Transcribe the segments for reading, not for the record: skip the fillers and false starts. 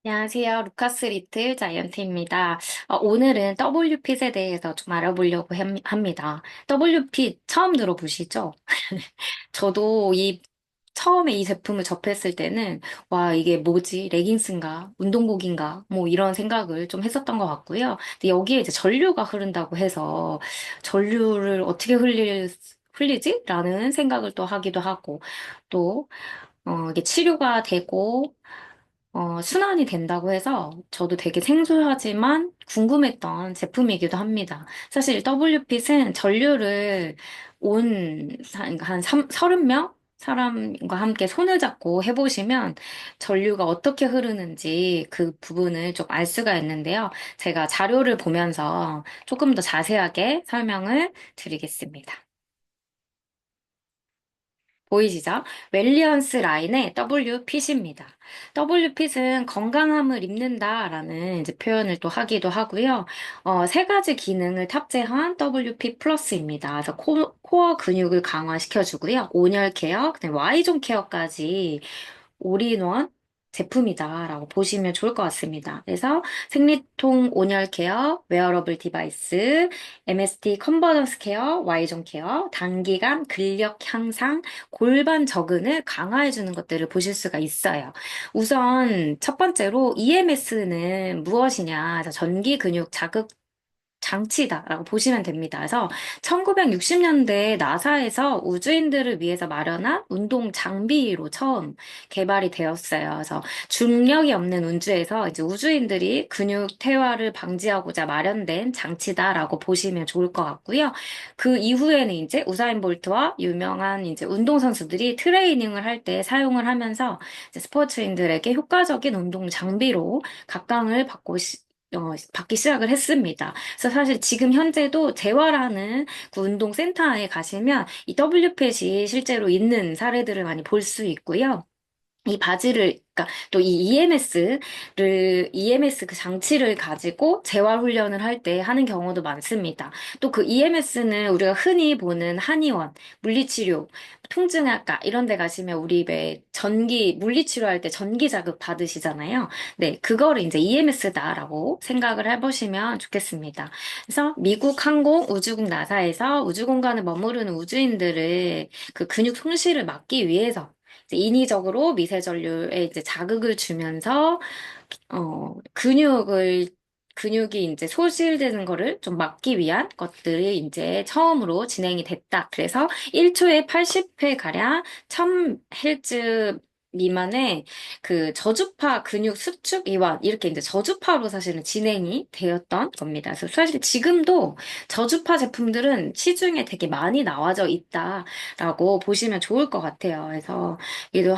안녕하세요. 루카스 리틀 자이언트입니다. 오늘은 WP에 대해서 좀 알아보려고 합니다. WP 처음 들어보시죠? 저도 처음에 이 제품을 접했을 때는, 와, 이게 뭐지? 레깅스인가? 운동복인가? 뭐 이런 생각을 좀 했었던 것 같고요. 근데 여기에 이제 전류가 흐른다고 해서, 전류를 어떻게 흘리지? 라는 생각을 또 하기도 하고, 또, 이게 치료가 되고, 순환이 된다고 해서 저도 되게 생소하지만 궁금했던 제품이기도 합니다. 사실 WP은 전류를 한 30명? 사람과 함께 손을 잡고 해보시면 전류가 어떻게 흐르는지 그 부분을 좀 알 수가 있는데요. 제가 자료를 보면서 조금 더 자세하게 설명을 드리겠습니다. 보이시죠? 웰리언스 라인의 WPC입니다. WPC는 건강함을 입는다라는 이제 표현을 또 하기도 하고요. 세 가지 기능을 탑재한 WP 플러스입니다. 그래서 코어 근육을 강화시켜주고요. 온열 케어, 그다음에 Y존 케어까지 올인원 제품이다라고 보시면 좋을 것 같습니다. 그래서 생리통 온열 케어, 웨어러블 디바이스, MST 컨버전스 케어, Y존 케어, 단기간 근력 향상, 골반 적응을 강화해주는 것들을 보실 수가 있어요. 우선 첫 번째로 EMS는 무엇이냐? 전기 근육 자극 장치다라고 보시면 됩니다. 그래서 1960년대 나사에서 우주인들을 위해서 마련한 운동 장비로 처음 개발이 되었어요. 그래서 중력이 없는 우주에서 이제 우주인들이 근육 퇴화를 방지하고자 마련된 장치다라고 보시면 좋을 것 같고요. 그 이후에는 이제 우사인 볼트와 유명한 이제 운동선수들이 트레이닝을 할 때 사용을 하면서 이제 스포츠인들에게 효과적인 운동 장비로 각광을 받기 시작을 했습니다. 그래서 사실 지금 현재도 재활하는 그 운동센터에 가시면 이 WPET이 실제로 있는 사례들을 많이 볼 수 있고요. 이 바지를, 그러니까 또 이 EMS 그 장치를 가지고 재활 훈련을 할 때 하는 경우도 많습니다. 또 그 EMS는 우리가 흔히 보는 한의원, 물리치료, 통증학과 이런 데 가시면 우리 왜 물리치료 할 때 전기 자극 받으시잖아요. 네, 그거를 이제 EMS다라고 생각을 해보시면 좋겠습니다. 그래서 미국 항공 우주국 나사에서 우주공간에 머무르는 우주인들을 그 근육 손실을 막기 위해서 이제 인위적으로 미세전류에 이제 자극을 주면서 근육이 이제 소실되는 거를 좀 막기 위한 것들이 이제 처음으로 진행이 됐다. 그래서 1초에 80회가량 1000Hz 미만의 그 저주파 근육 수축 이완, 이렇게 이제 저주파로 사실은 진행이 되었던 겁니다. 그래서 사실 지금도 저주파 제품들은 시중에 되게 많이 나와져 있다라고 보시면 좋을 것 같아요. 그래서 얘도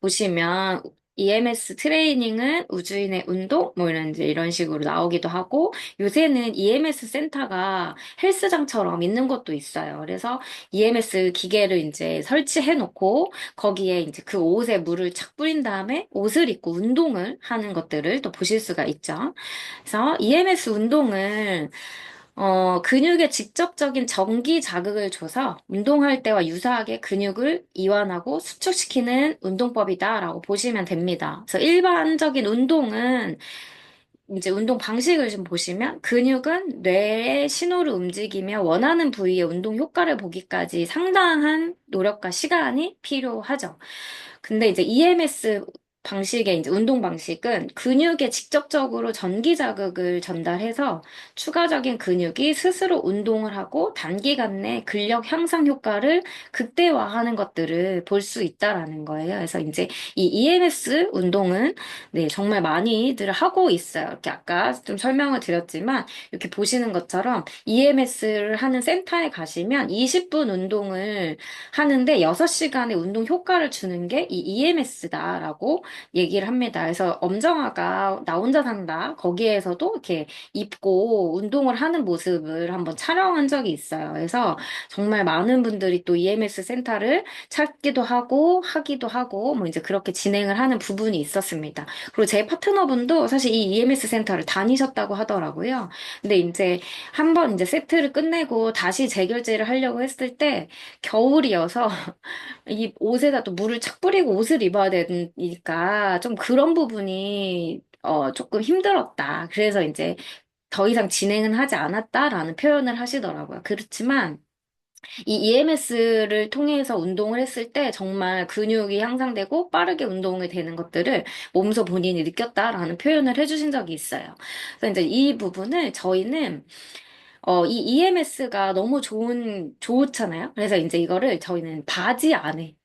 보시면 EMS 트레이닝은 우주인의 운동? 뭐 이런 식으로 나오기도 하고, 요새는 EMS 센터가 헬스장처럼 있는 것도 있어요. 그래서 EMS 기계를 이제 설치해 놓고, 거기에 이제 그 옷에 물을 착 뿌린 다음에 옷을 입고 운동을 하는 것들을 또 보실 수가 있죠. 그래서 EMS 운동은 근육에 직접적인 전기 자극을 줘서 운동할 때와 유사하게 근육을 이완하고 수축시키는 운동법이다라고 보시면 됩니다. 그래서 일반적인 운동은 이제 운동 방식을 좀 보시면 근육은 뇌의 신호를 움직이며 원하는 부위의 운동 효과를 보기까지 상당한 노력과 시간이 필요하죠. 근데 이제 EMS 방식의 이제 운동 방식은 근육에 직접적으로 전기 자극을 전달해서 추가적인 근육이 스스로 운동을 하고 단기간 내 근력 향상 효과를 극대화하는 것들을 볼 수 있다라는 거예요. 그래서 이제 이 EMS 운동은 네, 정말 많이들 하고 있어요. 이렇게 아까 좀 설명을 드렸지만 이렇게 보시는 것처럼 EMS를 하는 센터에 가시면 20분 운동을 하는데 6시간의 운동 효과를 주는 게 이 EMS다라고 얘기를 합니다. 그래서 엄정화가 나 혼자 산다. 거기에서도 이렇게 입고 운동을 하는 모습을 한번 촬영한 적이 있어요. 그래서 정말 많은 분들이 또 EMS 센터를 찾기도 하고 하기도 하고 뭐 이제 그렇게 진행을 하는 부분이 있었습니다. 그리고 제 파트너분도 사실 이 EMS 센터를 다니셨다고 하더라고요. 근데 이제 한번 이제 세트를 끝내고 다시 재결제를 하려고 했을 때 겨울이어서 이 옷에다 또 물을 착 뿌리고 옷을 입어야 되니까 좀 그런 부분이 조금 힘들었다. 그래서 이제 더 이상 진행은 하지 않았다라는 표현을 하시더라고요. 그렇지만 이 EMS를 통해서 운동을 했을 때 정말 근육이 향상되고 빠르게 운동이 되는 것들을 몸소 본인이 느꼈다라는 표현을 해주신 적이 있어요. 그래서 이제 이 부분을 저희는 이 EMS가 너무 좋잖아요. 그래서 이제 이거를 저희는 바지 안에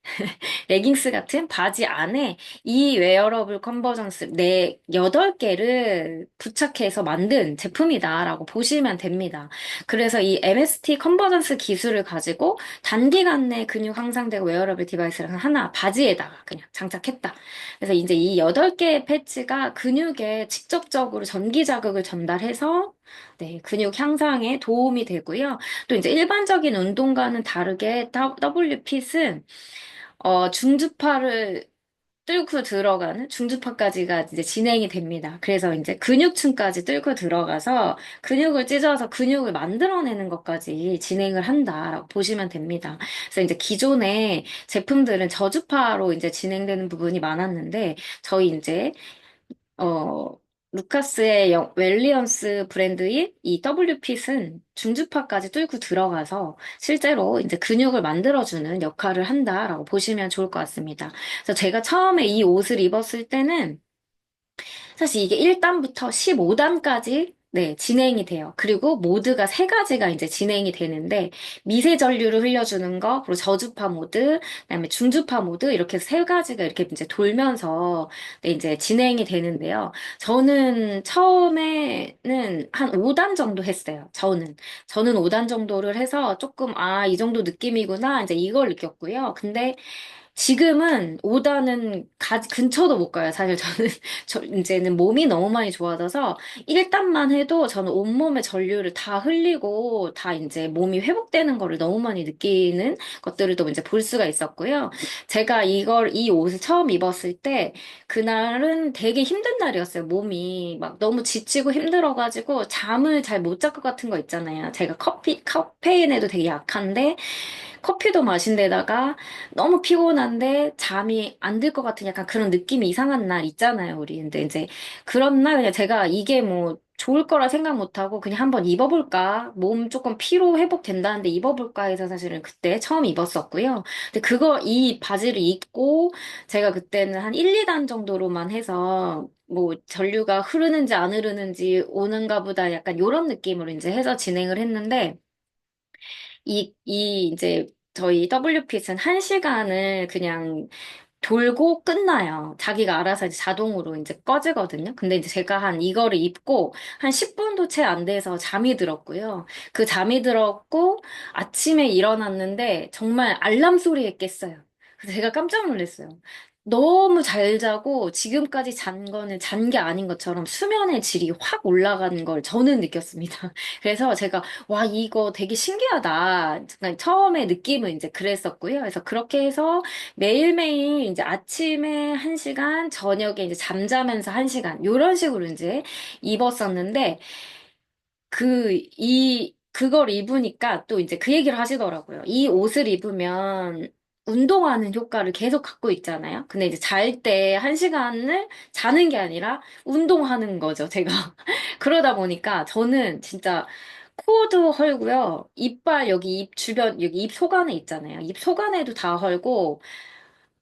레깅스 같은 바지 안에 이 웨어러블 컨버전스 네 8개를 부착해서 만든 제품이다라고 보시면 됩니다. 그래서 이 MST 컨버전스 기술을 가지고 단기간 내 근육 향상되고 웨어러블 디바이스를 하나 바지에다가 그냥 장착했다. 그래서 이제 이 8개의 패치가 근육에 직접적으로 전기 자극을 전달해서 네, 근육 향상에 도움이 되고요. 또 이제 일반적인 운동과는 다르게 W핏은 중주파를 뚫고 들어가는 중주파까지가 이제 진행이 됩니다. 그래서 이제 근육층까지 뚫고 들어가서 근육을 찢어서 근육을 만들어내는 것까지 진행을 한다라고 보시면 됩니다. 그래서 이제 기존의 제품들은 저주파로 이제 진행되는 부분이 많았는데 저희 이제 어, 루카스의 웰리언스 브랜드인 이 W핏은 중주파까지 뚫고 들어가서 실제로 이제 근육을 만들어주는 역할을 한다라고 보시면 좋을 것 같습니다. 그래서 제가 처음에 이 옷을 입었을 때는 사실 이게 1단부터 15단까지 네, 진행이 돼요. 그리고 모드가 세 가지가 이제 진행이 되는데 미세 전류를 흘려주는 거, 그리고 저주파 모드, 그다음에 중주파 모드 이렇게 세 가지가 이렇게 이제 돌면서 네, 이제 진행이 되는데요. 저는 처음에는 한 5단 정도 했어요. 저는 5단 정도를 해서 조금 이 정도 느낌이구나 이제 이걸 느꼈고요. 근데 지금은 오다는 근처도 못 가요. 사실 저는 이제는 몸이 너무 많이 좋아져서 1단만 해도 저는 온몸에 전류를 다 흘리고 다 이제 몸이 회복되는 거를 너무 많이 느끼는 것들을 또 이제 볼 수가 있었고요. 제가 이 옷을 처음 입었을 때 그날은 되게 힘든 날이었어요. 몸이 막 너무 지치고 힘들어가지고 잠을 잘 못 잘 것 같은 거 있잖아요. 제가 카페인에도 되게 약한데 커피도 마신 데다가 너무 피곤한데 잠이 안 들 것 같은 약간 그런 느낌이 이상한 날 있잖아요, 우리. 근데 이제 그런 날 그냥 제가 이게 뭐 좋을 거라 생각 못 하고 그냥 한번 입어볼까? 몸 조금 피로 회복된다는데 입어볼까 해서 사실은 그때 처음 입었었고요. 근데 이 바지를 입고 제가 그때는 한 1, 2단 정도로만 해서 뭐 전류가 흐르는지 안 흐르는지 오는가 보다 약간 요런 느낌으로 이제 해서 진행을 했는데 이제 저희 WPS는 1시간을 그냥 돌고 끝나요. 자기가 알아서 이제 자동으로 이제 꺼지거든요. 근데 이제 제가 이거를 입고 한 10분도 채 안 돼서 잠이 들었고요. 그 잠이 들었고 아침에 일어났는데 정말 알람 소리에 깼어요. 그래서 제가 깜짝 놀랐어요. 너무 잘 자고 지금까지 잔 거는 잔 게 아닌 것처럼 수면의 질이 확 올라간 걸 저는 느꼈습니다. 그래서 제가 와, 이거 되게 신기하다. 잠깐 처음에 느낌은 이제 그랬었고요. 그래서 그렇게 해서 매일매일 이제 아침에 1시간, 저녁에 이제 잠자면서 1시간, 요런 식으로 이제 입었었는데, 그걸 입으니까 또 이제 그 얘기를 하시더라고요. 이 옷을 입으면 운동하는 효과를 계속 갖고 있잖아요. 근데 이제 잘 때 1시간을 자는 게 아니라 운동하는 거죠, 제가. 그러다 보니까 저는 진짜 코도 헐고요. 이빨 여기 입 주변, 여기 입 속안에 있잖아요. 입 속안에도 다 헐고,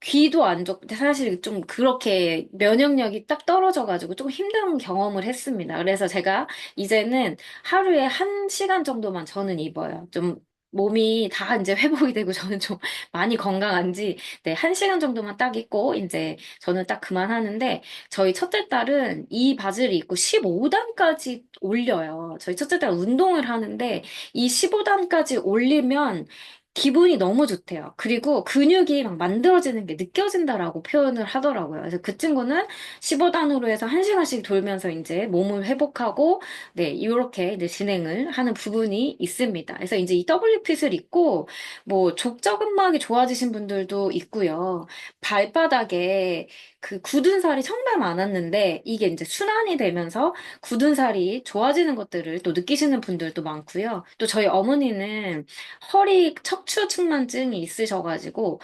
귀도 안 좋고, 사실 좀 그렇게 면역력이 딱 떨어져가지고 좀 힘든 경험을 했습니다. 그래서 제가 이제는 하루에 1시간 정도만 저는 입어요. 좀 몸이 다 이제 회복이 되고 저는 좀 많이 건강한지, 네, 1시간 정도만 딱 입고 이제 저는 딱 그만하는데, 저희 첫째 딸은 이 바지를 입고 15단까지 올려요. 저희 첫째 딸 운동을 하는데, 이 15단까지 올리면 기분이 너무 좋대요. 그리고 근육이 막 만들어지는 게 느껴진다라고 표현을 하더라고요. 그래서 그 친구는 15단으로 해서 1시간씩 돌면서 이제 몸을 회복하고, 네, 이렇게 이제 진행을 하는 부분이 있습니다. 그래서 이제 이 W핏을 입고, 뭐, 족저근막이 좋아지신 분들도 있고요. 발바닥에 그 굳은 살이 정말 많았는데, 이게 이제 순환이 되면서 굳은 살이 좋아지는 것들을 또 느끼시는 분들도 많고요. 또 저희 어머니는 허리 척추 측만증이 있으셔가지고,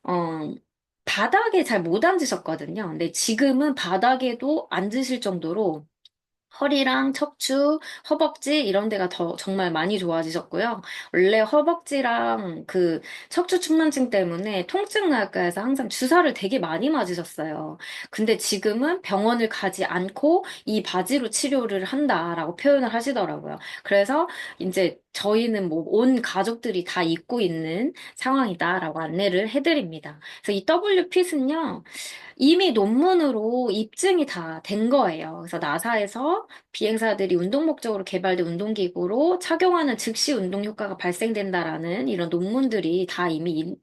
어, 바닥에 잘 못 앉으셨거든요. 근데 지금은 바닥에도 앉으실 정도로 허리랑 척추, 허벅지 이런 데가 더 정말 많이 좋아지셨고요. 원래 허벅지랑 그 척추 측만증 때문에 통증나을까 해서 항상 주사를 되게 많이 맞으셨어요. 근데 지금은 병원을 가지 않고 이 바지로 치료를 한다라고 표현을 하시더라고요. 그래서 이제 저희는 뭐 온 가족들이 다 입고 있는 상황이다라고 안내를 해드립니다. 그래서 이 W핏은요, 이미 논문으로 입증이 다 된 거예요. 그래서 나사에서 비행사들이 운동 목적으로 개발된 운동기구로 착용하는 즉시 운동 효과가 발생된다라는 이런 논문들이 다 이미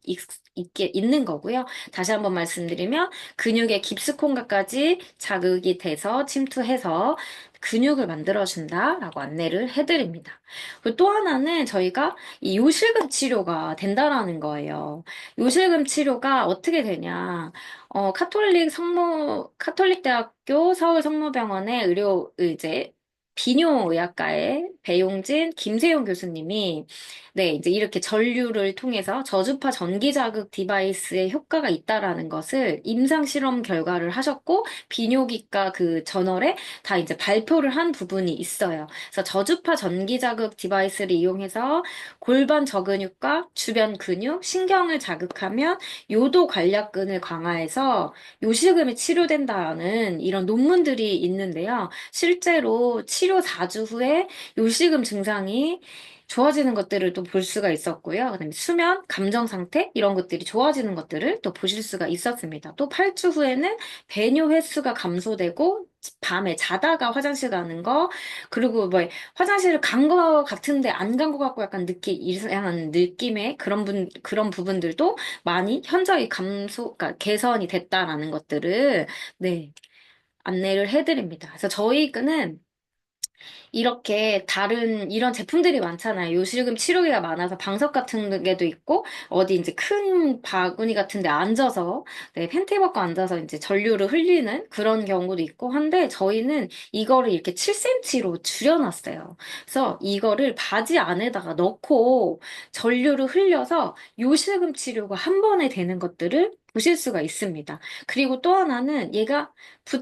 있는 거고요. 다시 한번 말씀드리면 근육의 깁스콘과까지 자극이 돼서 침투해서 근육을 만들어준다라고 안내를 해드립니다. 그리고 또 하나는 저희가 이 요실금 치료가 된다라는 거예요. 요실금 치료가 어떻게 되냐? 카톨릭 대학교 서울 성모병원의 이제 비뇨의학과의 배용진, 김세용 교수님이 네, 이제 이렇게 전류를 통해서 저주파 전기 자극 디바이스의 효과가 있다라는 것을 임상 실험 결과를 하셨고 비뇨기과 그 저널에 다 이제 발표를 한 부분이 있어요. 그래서 저주파 전기 자극 디바이스를 이용해서 골반 저근육과 주변 근육, 신경을 자극하면 요도 관략근을 강화해서 요실금이 치료된다는 이런 논문들이 있는데요. 실제로 치료 4주 후에 요실금 증상이 좋아지는 것들을 또 볼 수가 있었고요. 그다음에 수면, 감정 상태 이런 것들이 좋아지는 것들을 또 보실 수가 있었습니다. 또 8주 후에는 배뇨 횟수가 감소되고 밤에 자다가 화장실 가는 거 그리고 뭐 화장실을 간 거 같은데 안 간 거 같고 약간 이상한 느낌의 그런 부분들도 많이 현저히 그러니까 개선이 됐다라는 것들을 네, 안내를 해드립니다. 그래서 저희는 이렇게 다른 이런 제품들이 많잖아요. 요실금 치료기가 많아서 방석 같은 게도 있고 어디 이제 큰 바구니 같은 데 앉아서 네, 팬티 벗고 앉아서 이제 전류를 흘리는 그런 경우도 있고 한데 저희는 이거를 이렇게 7cm로 줄여놨어요. 그래서 이거를 바지 안에다가 넣고 전류를 흘려서 요실금 치료가 한 번에 되는 것들을 보실 수가 있습니다. 그리고 또 하나는 얘가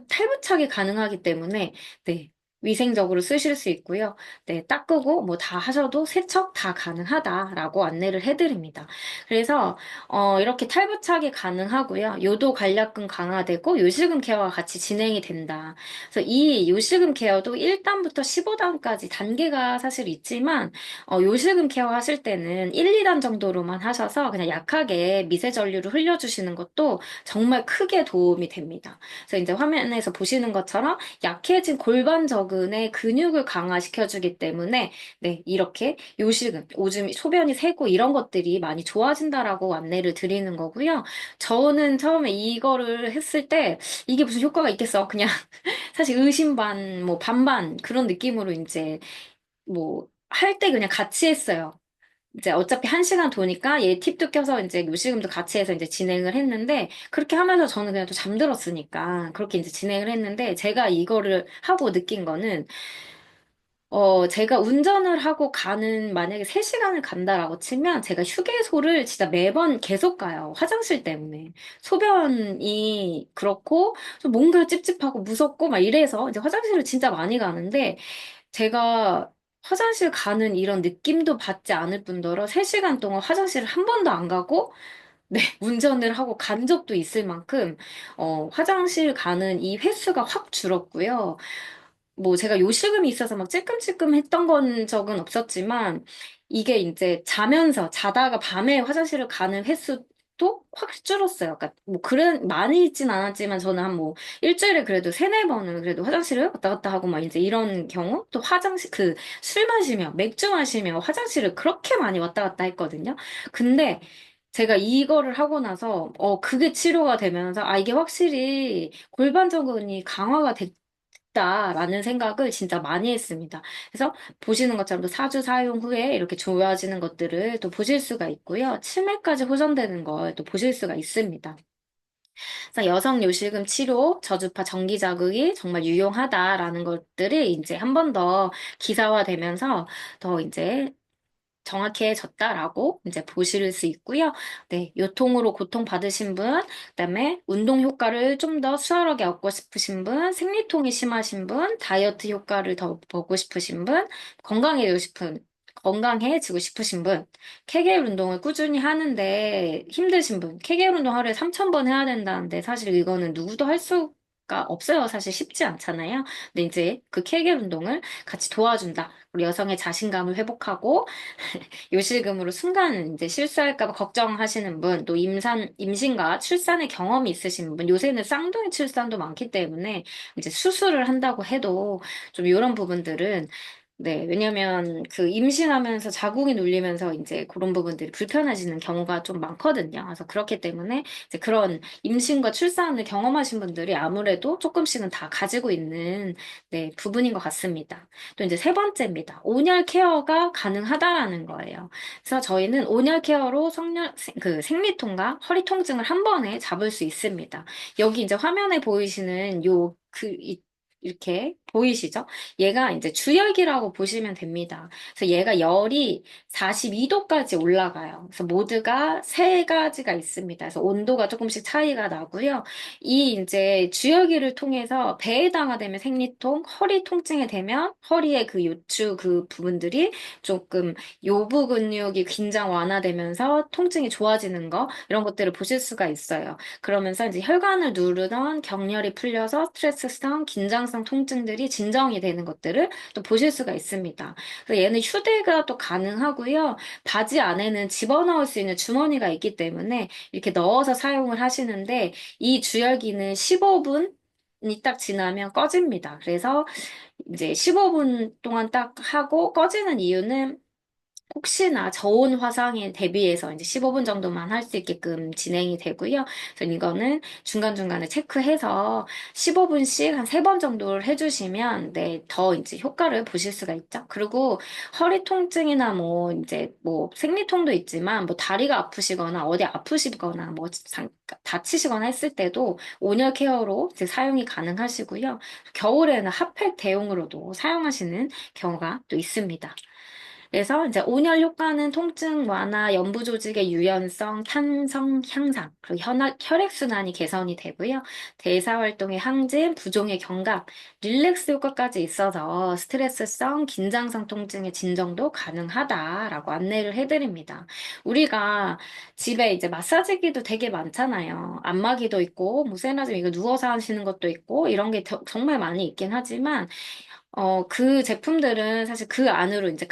탈부착이 가능하기 때문에 네. 위생적으로 쓰실 수 있고요. 네, 닦고 뭐 다 하셔도 세척 다 가능하다라고 안내를 해드립니다. 그래서 이렇게 탈부착이 가능하고요. 요도 관략근 강화되고 요실금 케어가 같이 진행이 된다. 그래서 이 요실금 케어도 1단부터 15단까지 단계가 사실 있지만 요실금 케어 하실 때는 1, 2단 정도로만 하셔서 그냥 약하게 미세 전류를 흘려주시는 것도 정말 크게 도움이 됩니다. 그래서 이제 화면에서 보시는 것처럼 약해진 골반 저근의 근육을 강화시켜주기 때문에 네, 이렇게 요실금, 오줌, 소변이 새고 이런 것들이 많이 좋아진다라고 안내를 드리는 거고요. 저는 처음에 이거를 했을 때 이게 무슨 효과가 있겠어? 그냥 사실 의심 반, 뭐 반반 그런 느낌으로 이제 뭐 할 때 그냥 같이 했어요. 이제 어차피 1시간 도니까 얘 팁도 껴서 이제 요실금도 같이 해서 이제 진행을 했는데 그렇게 하면서 저는 그냥 또 잠들었으니까 그렇게 이제 진행을 했는데 제가 이거를 하고 느낀 거는 제가 운전을 하고 가는 만약에 3시간을 간다라고 치면 제가 휴게소를 진짜 매번 계속 가요. 화장실 때문에. 소변이 그렇고 좀 뭔가 찝찝하고 무섭고 막 이래서 이제 화장실을 진짜 많이 가는데 제가 화장실 가는 이런 느낌도 받지 않을 뿐더러 3시간 동안 화장실을 한 번도 안 가고, 네, 운전을 하고 간 적도 있을 만큼, 화장실 가는 이 횟수가 확 줄었고요. 뭐 제가 요실금이 있어서 막 찔끔찔끔 했던 건 적은 없었지만, 이게 이제 자다가 밤에 화장실을 가는 횟수도 확 줄었어요. 그러니까 뭐 많이 있진 않았지만 저는 한 뭐 일주일에 그래도 세네 번은 그래도 화장실을 왔다 갔다 하고 막 이제 이런 경우 또 술 마시며 맥주 마시며 화장실을 그렇게 많이 왔다 갔다 했거든요. 근데 제가 이거를 하고 나서 그게 치료가 되면서 이게 확실히 골반적근이 강화가 됐다라는 생각을 진짜 많이 했습니다. 그래서 보시는 것처럼 또 4주 사용 후에 이렇게 좋아지는 것들을 또 보실 수가 있고요. 치매까지 호전되는 걸 또 보실 수가 있습니다. 그래서 여성 요실금 치료, 저주파 전기 자극이 정말 유용하다라는 것들이 이제 한 번 더 기사화되면서 더 이제 정확해졌다라고 이제 보실 수 있고요. 네, 요통으로 고통받으신 분, 그다음에 운동 효과를 좀 더 수월하게 얻고 싶으신 분, 생리통이 심하신 분, 다이어트 효과를 더 보고 싶으신 분, 건강해지고 싶은 건강해지고 싶으신 분, 케겔 운동을 꾸준히 하는데 힘드신 분, 케겔 운동 하루에 3,000번 해야 된다는데 사실 이거는 누구도 할 수가 없어요. 사실 쉽지 않잖아요. 근데 이제 그 케겔 운동을 같이 도와준다. 우리 여성의 자신감을 회복하고 요실금으로 순간 이제 실수할까 봐 걱정하시는 분, 또 임신과 출산의 경험이 있으신 분, 요새는 쌍둥이 출산도 많기 때문에 이제 수술을 한다고 해도 좀 이런 부분들은 네, 왜냐면 그 임신하면서 자궁이 눌리면서 이제 그런 부분들이 불편해지는 경우가 좀 많거든요. 그래서 그렇기 때문에 이제 그런 임신과 출산을 경험하신 분들이 아무래도 조금씩은 다 가지고 있는 네, 부분인 것 같습니다. 또 이제 세 번째입니다. 온열 케어가 가능하다라는 거예요. 그래서 저희는 온열 케어로 그 생리통과 허리 통증을 한 번에 잡을 수 있습니다. 여기 이제 화면에 보이시는 이렇게 보이시죠? 얘가 이제 주열기라고 보시면 됩니다. 그래서 얘가 열이 42도까지 올라가요. 그래서 모드가 세 가지가 있습니다. 그래서 온도가 조금씩 차이가 나고요. 이 이제 주열기를 통해서 배에 당하되면 생리통, 허리 통증에 되면 허리의 그 요추 그 부분들이 조금 요부 근육이 긴장 완화되면서 통증이 좋아지는 거 이런 것들을 보실 수가 있어요. 그러면서 이제 혈관을 누르던 격렬히 풀려서 스트레스성, 긴장성 통증들이 진정이 되는 것들을 또 보실 수가 있습니다. 그래서 얘는 휴대가 또 가능하고요. 바지 안에는 집어넣을 수 있는 주머니가 있기 때문에 이렇게 넣어서 사용을 하시는데 이 주열기는 15분이 딱 지나면 꺼집니다. 그래서 이제 15분 동안 딱 하고 꺼지는 이유는 혹시나 저온 화상에 대비해서 이제 15분 정도만 할 수 있게끔 진행이 되고요. 그래서 이거는 중간중간에 체크해서 15분씩 한 3번 정도를 해주시면 네, 더 이제 효과를 보실 수가 있죠. 그리고 허리 통증이나 뭐 이제 뭐 생리통도 있지만 뭐 다리가 아프시거나 어디 아프시거나 뭐 다치시거나 했을 때도 온열 케어로 이제 사용이 가능하시고요. 겨울에는 핫팩 대용으로도 사용하시는 경우가 또 있습니다. 그래서 이제 온열 효과는 통증 완화, 연부 조직의 유연성, 탄성 향상, 그리고 혈액순환이 개선이 되고요. 대사 활동의 항진, 부종의 경감, 릴렉스 효과까지 있어서 스트레스성, 긴장성 통증의 진정도 가능하다라고 안내를 해드립니다. 우리가 집에 이제 마사지기도 되게 많잖아요. 안마기도 있고, 뭐 세라즘 이거 누워서 하시는 것도 있고, 이런 게 정말 많이 있긴 하지만 그 제품들은 사실 그 안으로 이제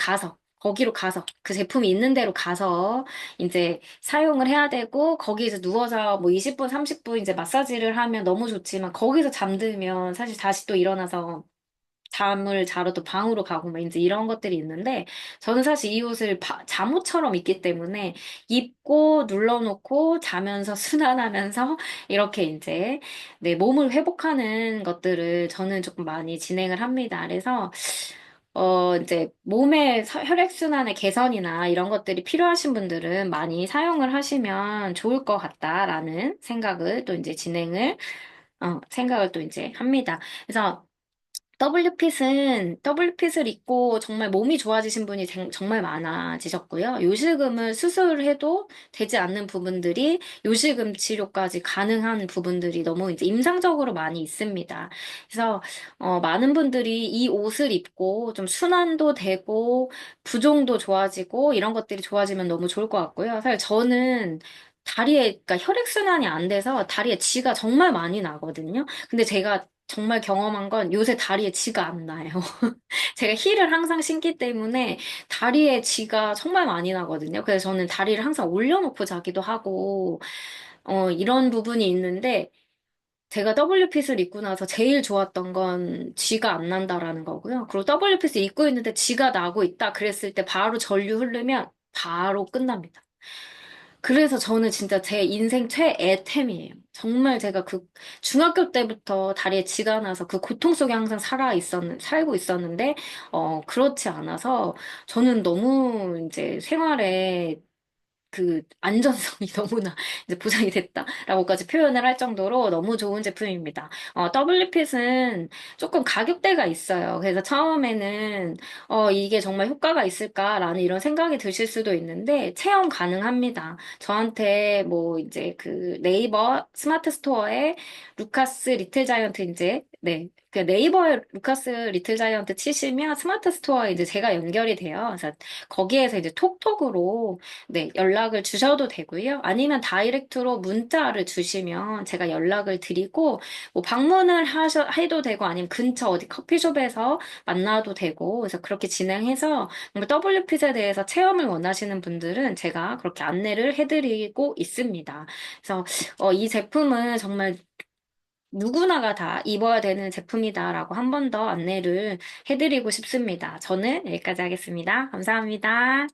거기로 가서, 그 제품이 있는 데로 가서 이제 사용을 해야 되고, 거기서 누워서 뭐 20분, 30분 이제 마사지를 하면 너무 좋지만, 거기서 잠들면 사실 다시 또 일어나서 잠을 자러 또 방으로 가고 막 이제 이런 것들이 있는데 저는 사실 이 옷을 잠옷처럼 입기 때문에 입고 눌러놓고 자면서 순환하면서 이렇게 이제 내 몸을 회복하는 것들을 저는 조금 많이 진행을 합니다. 그래서 이제 몸의 혈액순환의 개선이나 이런 것들이 필요하신 분들은 많이 사용을 하시면 좋을 것 같다라는 생각을 또 이제 생각을 또 이제 합니다. 그래서 WP을 입고 정말 몸이 좋아지신 분이 정말 많아지셨고요. 요실금을 수술해도 되지 않는 부분들이 요실금 치료까지 가능한 부분들이 너무 이제 임상적으로 많이 있습니다. 그래서, 많은 분들이 이 옷을 입고 좀 순환도 되고, 부종도 좋아지고, 이런 것들이 좋아지면 너무 좋을 것 같고요. 사실 저는 그러니까 혈액순환이 안 돼서 다리에 쥐가 정말 많이 나거든요. 근데 제가 정말 경험한 건 요새 다리에 쥐가 안 나요. 제가 힐을 항상 신기 때문에 다리에 쥐가 정말 많이 나거든요. 그래서 저는 다리를 항상 올려놓고 자기도 하고, 이런 부분이 있는데, 제가 WPS를 입고 나서 제일 좋았던 건 쥐가 안 난다라는 거고요. 그리고 WPS 입고 있는데 쥐가 나고 있다 그랬을 때 바로 전류 흐르면 바로 끝납니다. 그래서 저는 진짜 제 인생 최애템이에요. 정말 제가 그 중학교 때부터 다리에 쥐가 나서 그 고통 속에 항상 살고 있었는데, 그렇지 않아서 저는 너무 이제 생활에 그 안전성이 너무나 이제 보장이 됐다라고까지 표현을 할 정도로 너무 좋은 제품입니다. WPIT은 조금 가격대가 있어요. 그래서 처음에는 이게 정말 효과가 있을까라는 이런 생각이 드실 수도 있는데 체험 가능합니다. 저한테 뭐 이제 그 네이버 스마트 스토어에 루카스 리틀 자이언트 이제 네. 그 네이버에 루카스 리틀 자이언트 치시면 스마트 스토어에 이제 제가 연결이 돼요. 그래서 거기에서 이제 톡톡으로 네, 연락을 주셔도 되고요. 아니면 다이렉트로 문자를 주시면 제가 연락을 드리고, 뭐 방문을 해도 되고, 아니면 근처 어디 커피숍에서 만나도 되고, 그래서 그렇게 진행해서 WP에 대해서 체험을 원하시는 분들은 제가 그렇게 안내를 해드리고 있습니다. 그래서 이 제품은 정말 누구나가 다 입어야 되는 제품이다라고 한 번 더 안내를 해드리고 싶습니다. 저는 여기까지 하겠습니다. 감사합니다.